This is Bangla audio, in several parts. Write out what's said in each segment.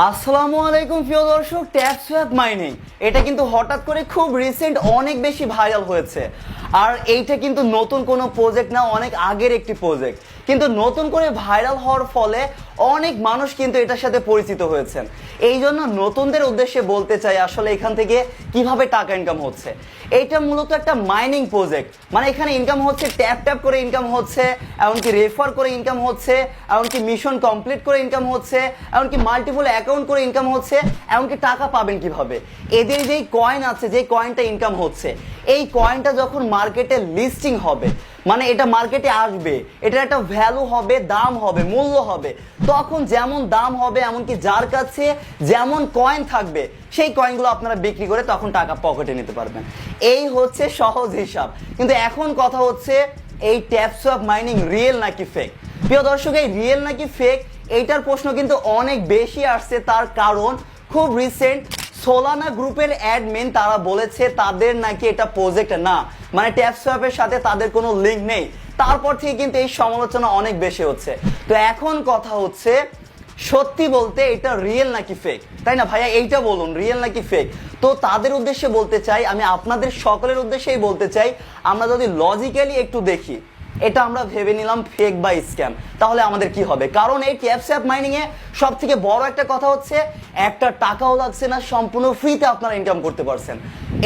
আসসালামু আলাইকুম প্রিয় দর্শক, ট্যাপসোয়াপ মাইনিং এটা কিন্তু হঠাৎ করে খুব রিসেন্ট অনেক বেশি ভাইরাল হয়েছে। আর এইটা কিন্তু নতুন কোনো প্রজেক্ট না, অনেক আগের একটি প্রজেক্ট, কিন্তু নতুন করে ভাইরাল হওয়ার ফলে অনেক মানুষ কিন্তু এটার সাথে পরিচিত হয়েছেন। এই জন্য নতুনদের উদ্দেশ্যে বলতে চাই আসলে এখান থেকে কিভাবে টাকা ইনকাম হচ্ছে। এইটা মূলত একটা মাইনিং প্রজেক্ট, মানে এখানে ইনকাম হচ্ছে ট্যাপ ট্যাপ করে ইনকাম হচ্ছে, এমনকি রেফার করে ইনকাম হচ্ছে, এমনকি মিশন কমপ্লিট করে ইনকাম হচ্ছে, এমনকি মাল্টিপল অ্যাকাউন্ট করে ইনকাম হচ্ছে। এমনকি টাকা পাবেন কিভাবে, এদের যেই কয়েন আছে, যে কয়েনটা ইনকাম হচ্ছে, এই কয়েনটা যখন মার্কেটে লিস্টিং হবে, মানে এটা মার্কেটে আসবে, এটার একটা ভ্যালু হবে, দাম হবে, মূল্য হবে, তখন যেমন দাম হবে এমনকি যার কাছে যেমন কয়েন থাকবে সেই কয়েনগুলো আপনারা বিক্রি করে তখন টাকা পকেটে নিতে পারবেন। এই হচ্ছে সহজ হিসাব। কিন্তু এখন কথা হচ্ছে এই ট্যাপসোয়াপ মাইনিং রিয়েল নাকি ফেক। প্রিয় দর্শক, এই রিয়েল নাকি ফেক এইটার প্রশ্ন কিন্তু অনেক বেশি আসছে। তার কারণ খুব রিসেন্ট সোলানা গ্রুপের অ্যাডমিন তারা বলেছে তাদের নাকি এটা প্রজেক্ট না, মানে ট্যাপসোয়াপের সাথে তাদের কোনো লিঙ্ক নেই। তারপর থেকে কিন্তু এই সমালোচনা অনেক বেশি হচ্ছে। তো এখন কথা হচ্ছে সত্যি বলতে এটা রিয়েল নাকি ফেক, তাই না ভাইয়া? এইটা বলুন, রিয়েল নাকি ফেক। তো তাদের উদ্দেশ্যে বলতে চাই, আমি আপনাদের সকলের উদ্দেশ্যেই বলতে চাই, আমরা যদি লজিক্যালি একটু দেখি, এটা আমরা ভেবে নিলাম ফেক বা স্ক্যাম, তাহলে আমাদের কি হবে? কারণ এই ট্যাপসোয়াপ মাইনিং এ সব থেকে বড় একটা কথা হচ্ছে একটা টাকাও লাগছে না, সম্পূর্ণ ফ্রিতে আপনারা ইনকাম করতে পারছেন।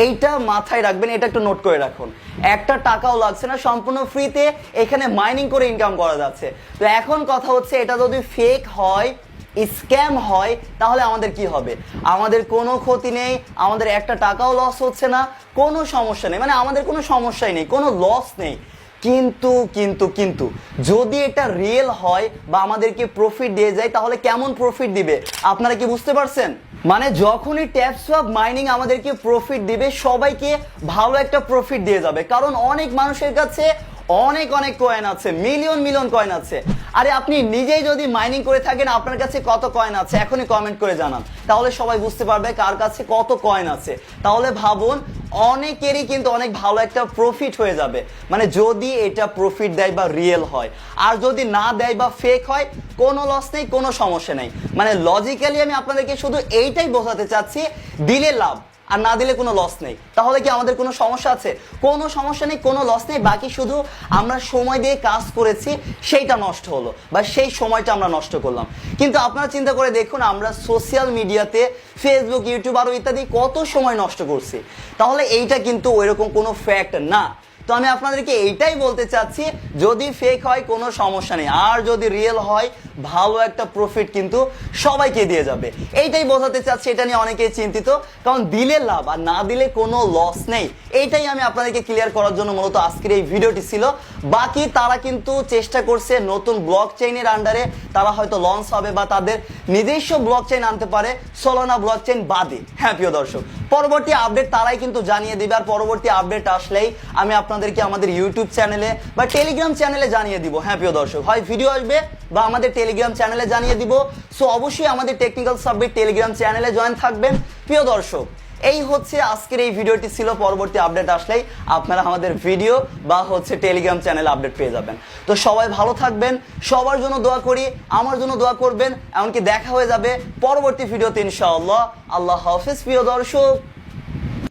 এইটা মাথায় রাখবেন, এটা একটু নোট করে রাখুন। একটা টাকাও লাগছে না, সম্পূর্ণ ফ্রিতে এখানে মাইনিং করে ইনকাম করা যাচ্ছে। তো এখন কথা হচ্ছে এটা যদি ফেক হয়, স্ক্যাম হয়, তাহলে আমাদের কি হবে? আমাদের কোনো ক্ষতি নেই, আমাদের একটা টাকাও লস হচ্ছে না, কোনো সমস্যা নেই, মানে আমাদের কোনো সমস্যাই নেই, কোনো লস নেই। কিন্তু কিন্তু কিন্তু যদি এটা রিয়েল হয় বা আমাদেরকে প্রফিট দিয়ে যায়, তাহলে কেমন প্রফিট দিবে আপনারা কি বুঝতে পারছেন? মানে যখনই ট্যাপসোয়াপ মাইনিং আমাদেরকে প্রফিট দিবে, সবাইকে ভালো একটা প্রফিট দিয়ে যাবে। কারণ অনেক মানুষের কাছে অনেক অনেক কয়েন আছে, মিলিয়ন মিলিয়ন কয়েন আছে। আরে আপনি নিজেই যদি মাইনিং করে থাকেন, আপনার কাছে কত কয়েন আছে এখনই কমেন্ট করে জানান, তাহলে সবাই বুঝতে পারবে কার কাছে কত কয়েন আছে। তাহলে ভাবুন, অনেকেরই কিন্তু অনেক ভালো একটা প্রফিট হয়ে যাবে, মানে যদি এটা প্রফিট দেয় বা রিয়েল হয়। আর যদি না দেয় বা ফেক হয়, কোনো লস নেই, কোনো সমস্যা নেই। মানে লজিক্যালি আমি আপনাদেরকে শুধু এইটাই বোঝাতে চাচ্ছি, দিলে লাভ আর না দিলে কোনো লস নেই। তাহলে কি আমাদের কোনো সমস্যা আছে? কোনো সমস্যা নেই, কোনো লস নেই। বাকি শুধু আমরা সময় দিয়ে কাজ করেছি, সেইটা নষ্ট হলো বা সেই সময়টা আমরা নষ্ট করলাম। কিন্তু আপনারা চিন্তা করে দেখুন, আমরা সোশ্যাল মিডিয়াতে ফেসবুক, ইউটিউব আরও ইত্যাদি কত সময় নষ্ট করছি। তাহলে এইটা কিন্তু ওইরকম কোনো ফ্যাক্ট না। তো আমি আপনাদেরকে এইটাই বলতে চাচ্ছি, যদি ফেক হয় কোনো সমস্যা নেই, আর যদি রিয়েল হয় ভালো একটা প্রফিট কিন্তু সবাইকে দিয়ে যাবে। এইটাই বোঝাতে চাচ্ছি, এটা নিয়ে অনেকেই চিন্তিত, কারণ দিলে লাভ আর না দিলে কোনো লস নেই। এইটাই আমি আপনাদেরকে ক্লিয়ার করার জন্য মূলত আজকের এই ভিডিওটি ছিল। বাকি তারা কিন্তু চেষ্টা করছে নতুন ব্লক চেইনের আন্ডারে তারা হয়তো লঞ্চ হবে বা তাদের নিজস্ব ব্লক চেইন আনতে পারে সোলানা ব্লক চেইন বাদে। হ্যাঁ প্রিয় দর্শক, পরবর্তী আপডেট তারাই কিন্তু জানিয়ে দিবে। আর পরবর্তী আপডেট আসলেই আমি আপনাদেরকে আমাদের ইউটিউব চ্যানেলে বা টেলিগ্রাম চ্যানেলে জানিয়ে দিব। হ্যাঁ প্রিয় দর্শক, হয় ভিডিও আসবে বা আমাদের টেলিগ্রাম চ্যানেলে জানিয়ে দিব। সো অবশ্যই আমাদের টেকনিক্যাল সাবমিট টেলিগ্রাম চ্যানেলে জয়েন থাকবেন। প্রিয় দর্শক, এই হচ্ছে আজকের এই ভিডিওটি ছিল। পরবর্তী আপডেট আসলেই আপনারা আমাদের ভিডিও বা টেলিগ্রাম চ্যানেলে আপডেট পেয়ে যাবেন। তো সবাই ভালো থাকবেন, সবার জন্য দোয়া করি, আমার জন্য দোয়া করবেন। এমনকি দেখা হয়ে যাবে পরবর্তী ভিডিওতে ইনশাআল্লাহ। আল্লাহ হাফেজ প্রিয় দর্শক।